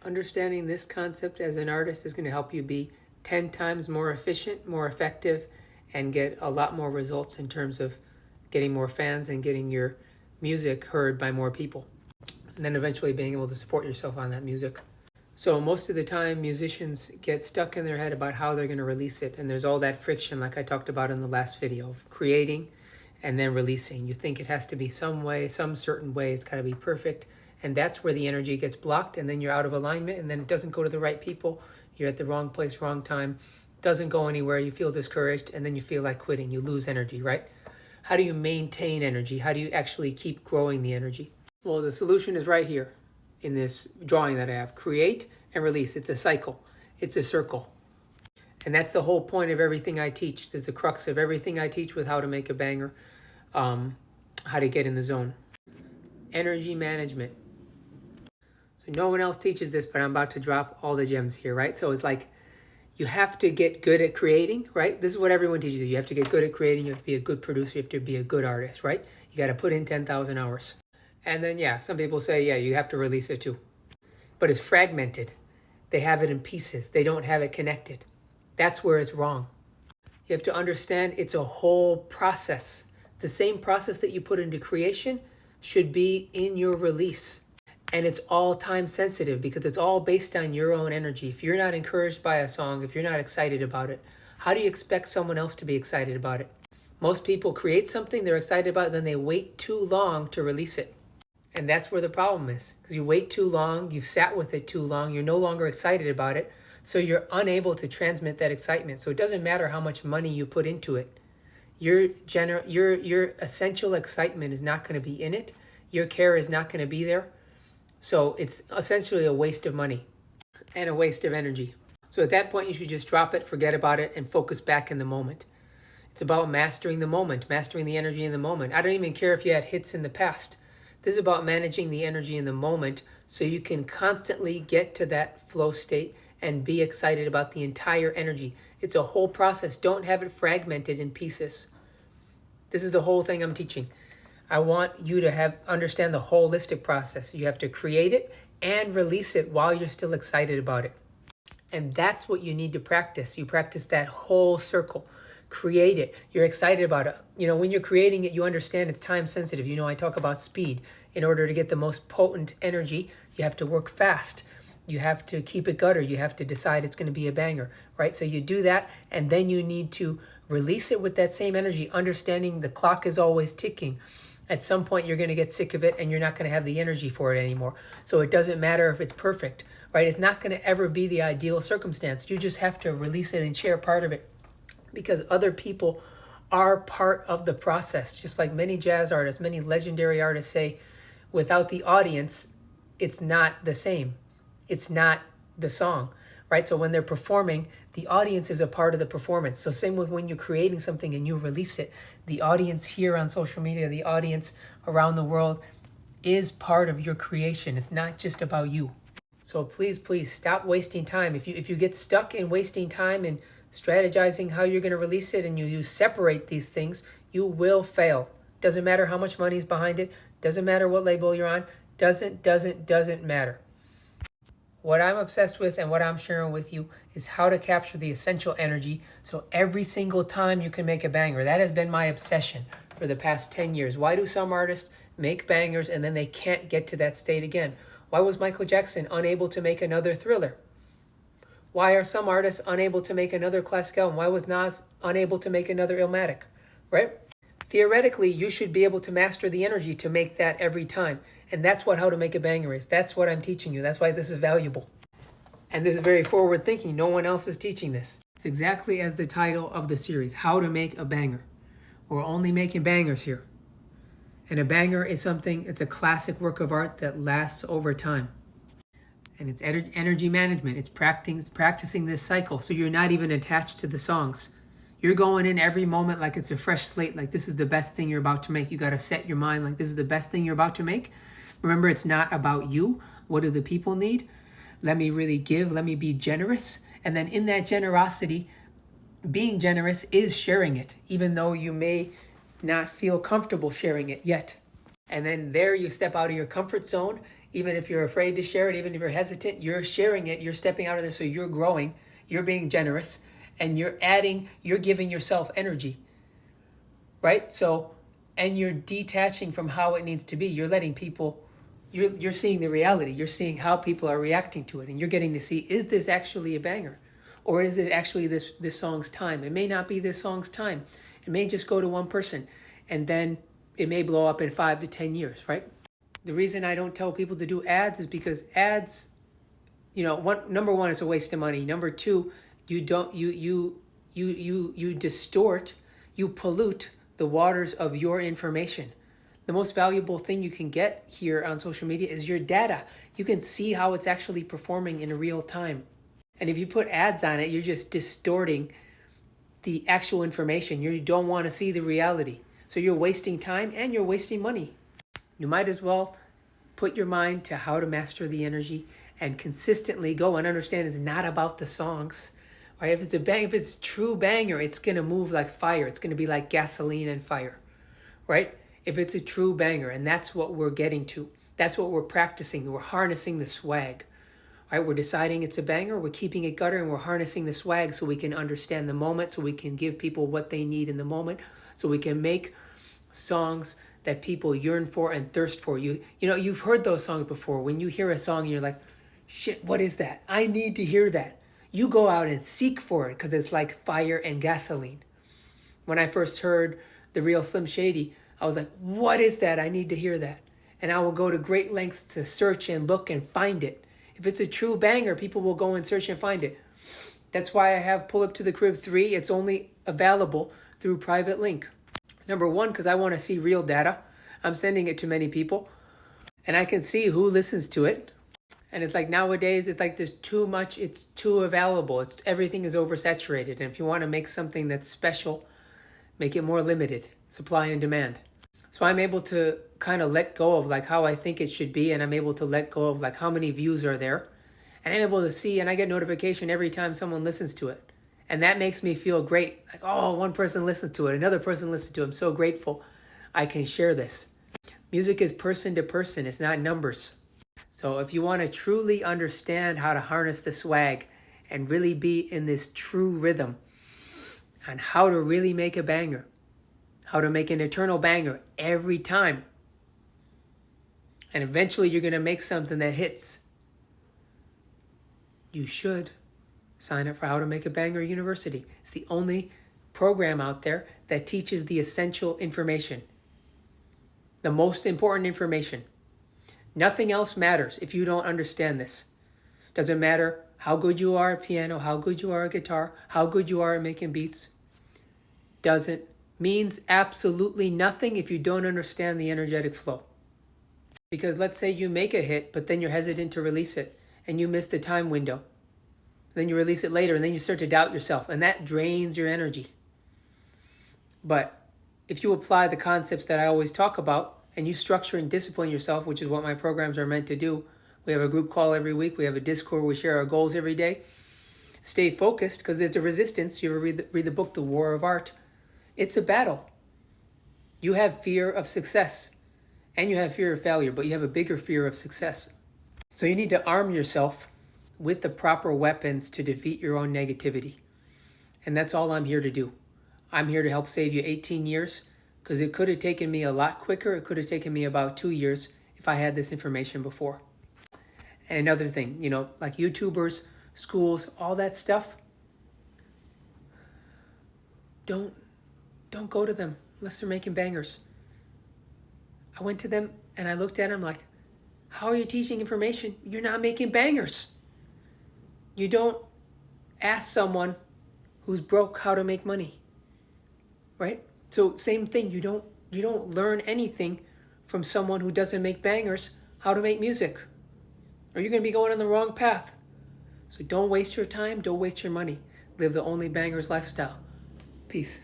Understanding this concept as an artist is going to help you be 10 times more efficient, more effective, and get a lot more results in terms of getting more fans and getting your music heard by more people. And then eventually being able to support yourself on that music. So most of the time, musicians get stuck in their head about how they're going to release it. And there's all that friction, like I talked about in the last video, of creating and then releasing. You think it has to be some way, some certain way. It's got to be perfect. And that's where the energy gets blocked. And then you're out of alignment. And then it doesn't go to the right people. You're at the wrong place, wrong time. Doesn't go anywhere. You feel discouraged. And then you feel like quitting. You lose energy, right? How do you maintain energy? How do you actually keep growing the energy? Well, the solution is right here in this drawing that I have. Create and release. It's a cycle. It's a circle. And that's the whole point of everything I teach. There's the crux of everything I teach with how to make a banger, how to get in the zone. Energy management. So no one else teaches this, but I'm about to drop all the gems here, right? So it's like you have to get good at creating, right? This is what everyone teaches you. You have to get good at creating. You have to be a good producer. You have to be a good artist, right? You got to put in 10,000 hours. And then, yeah, some people say, yeah, you have to release it too. But it's fragmented. They have it in pieces. They don't have it connected. That's where it's wrong. You have to understand it's a whole process. The same process that you put into creation should be in your release. And it's all time sensitive because it's all based on your own energy. If you're not encouraged by a song, if you're not excited about it, how do you expect someone else to be excited about it? Most people create something they're excited about, then they wait too long to release it. And that's where the problem is, because you wait too long, you've sat with it too long, you're no longer excited about it, so you're unable to transmit that excitement. So it doesn't matter how much money you put into it. Your essential excitement is not going to be in it. Your care is not going to be there. So it's essentially a waste of money and a waste of energy. So at that point, you should just drop it, forget about it, and focus back in the moment. It's about mastering the moment, mastering the energy in the moment. I don't even care if you had hits in the past. This is about managing the energy in the moment so you can constantly get to that flow state and be excited about the entire energy. It's a whole process. Don't have it fragmented in pieces. This is the whole thing I'm teaching. I want you to understand the holistic process. You have to create it and release it while you're still excited about it. And that's what you need to practice. You practice that whole circle. Create it. You're excited about it. You know, when you're creating it, you understand it's time sensitive. You know, I talk about speed. In order to get the most potent energy, you have to work fast. You have to keep it gutter. You have to decide it's going to be a banger, right? So you do that, and then you need to release it with that same energy, understanding the clock is always ticking. At some point, you're going to get sick of it, and you're not going to have the energy for it anymore. So it doesn't matter if it's perfect, right? It's not going to ever be the ideal circumstance. You just have to release it and share part of it, because other people are part of the process. Just like many jazz artists, many legendary artists say, without the audience, it's not the same. It's not the song, right? So when they're performing, the audience is a part of the performance. So same with when you're creating something and you release it, the audience here on social media, the audience around the world is part of your creation. It's not just about you. So please, please stop wasting time. If you get stuck in wasting time and strategizing how you're going to release it and you separate these things, you will fail. Doesn't matter how much money is behind it. Doesn't matter what label you're on. Doesn't matter. What I'm obsessed with and what I'm sharing with you is how to capture the essential energy so every single time you can make a banger. That has been my obsession for the past 10 years. Why do some artists make bangers and then they can't get to that state again? Why was Michael Jackson unable to make another Thriller? Why are some artists unable to make another classic album? Why was Nas unable to make another Illmatic, right? Theoretically, you should be able to master the energy to make that every time. And that's what How to Make a Banger is. That's what I'm teaching you. That's why this is valuable. And this is very forward thinking. No one else is teaching this. It's exactly as the title of the series, How to Make a Banger. We're only making bangers here. And a banger is something, it's a classic work of art that lasts over time. And it's energy management. It's practicing this cycle. So you're not even attached to the songs. You're going in every moment like it's a fresh slate, like this is the best thing you're about to make. You got to set your mind like this is the best thing you're about to make. Remember, it's not about you. What do the people need? Let me really give. Let me be generous. And then in that generosity, being generous is sharing it, even though you may not feel comfortable sharing it yet. And then there you step out of your comfort zone Even if you're afraid to share it, even if you're hesitant, you're sharing it, you're stepping out of there, so you're growing, you're being generous, and you're giving yourself energy, right? So, and you're detaching from how it needs to be. You're letting people, you're seeing the reality. You're seeing how people are reacting to it, and you're getting to see, is this actually a banger? Or is it actually this song's time? It may not be this song's time. It may just go to one person, and then it may blow up in 5 to 10 years, right? The reason I don't tell people to do ads is because ads, number one, it's a waste of money. Number two, you distort, you pollute the waters of your information. The most valuable thing you can get here on social media is your data. You can see how it's actually performing in real time. And if you put ads on it, you're just distorting the actual information. You don't want to see the reality. So you're wasting time and you're wasting money. You might as well put your mind to how to master the energy and consistently go and understand it's not about the songs. Right? If it's a true banger, it's going to move like fire. It's going to be like gasoline and fire. Right? If it's a true banger, and that's what we're getting to. That's what we're practicing. We're harnessing the swag. Right? We're deciding it's a banger, we're keeping it gutter, and we're harnessing the swag so we can understand the moment, so we can give people what they need in the moment, so we can make songs that people yearn for and thirst for. You've heard those songs before. When you hear a song, you're like, shit, what is that? I need to hear that. You go out and seek for it because it's like fire and gasoline. When I first heard The Real Slim Shady, I was like, what is that? I need to hear that. And I will go to great lengths to search and look and find it. If it's a true banger, people will go and search and find it. That's why I have Pull Up to the Crib 3. It's only available through private link. Number one, because I want to see real data. I'm sending it to many people. And I can see who listens to it. And it's like nowadays, it's like there's too much. It's too available. Everything is oversaturated. And if you want to make something that's special, make it more limited. Supply and demand. So I'm able to kind of let go of like how I think it should be, and I'm able to let go of like how many views are there. And I'm able to see, and I get notification every time someone listens to it. And that makes me feel great. Like, oh, one person listened to it, another person listened to it. I'm so grateful I can share this. Music is person to person, it's not numbers. So if you want to truly understand how to harness the swag and really be in this true rhythm and how to really make a banger, how to make an eternal banger every time. And eventually you're going to make something that hits. You should sign up for How to Make a Banger University. It's the only program out there that teaches the essential information. The most important information. Nothing else matters if you don't understand this. Doesn't matter how good you are at piano, how good you are at guitar, how good you are at making beats. Means absolutely nothing if you don't understand the energetic flow. Because let's say you make a hit, but then you're hesitant to release it, and you miss the time window. Then you release it later, and then you start to doubt yourself, and that drains your energy. But if you apply the concepts that I always talk about, and you structure and discipline yourself, which is what my programs are meant to do. We have a group call every week. We have a Discord where we share our goals every day. Stay focused, because there's a resistance. You ever read the book, The War of Art? It's a battle. You have fear of success and you have fear of failure, but you have a bigger fear of success. So you need to arm yourself with the proper weapons to defeat your own negativity. And that's all I'm here to do. I'm here to help save you 18 years, because it could have taken me a lot quicker. It could have taken me about 2 years if I had this information before. And another thing, like YouTubers, schools, all that stuff, don't go to them unless they're making bangers. I went to them and I looked at them like, how are you teaching information? You're not making bangers. You don't ask someone who's broke how to make money, right? So same thing, you don't learn anything from someone who doesn't make bangers how to make music, or you're going to be going on the wrong path. So don't waste your time, don't waste your money. Live the Only Bangers lifestyle. Peace.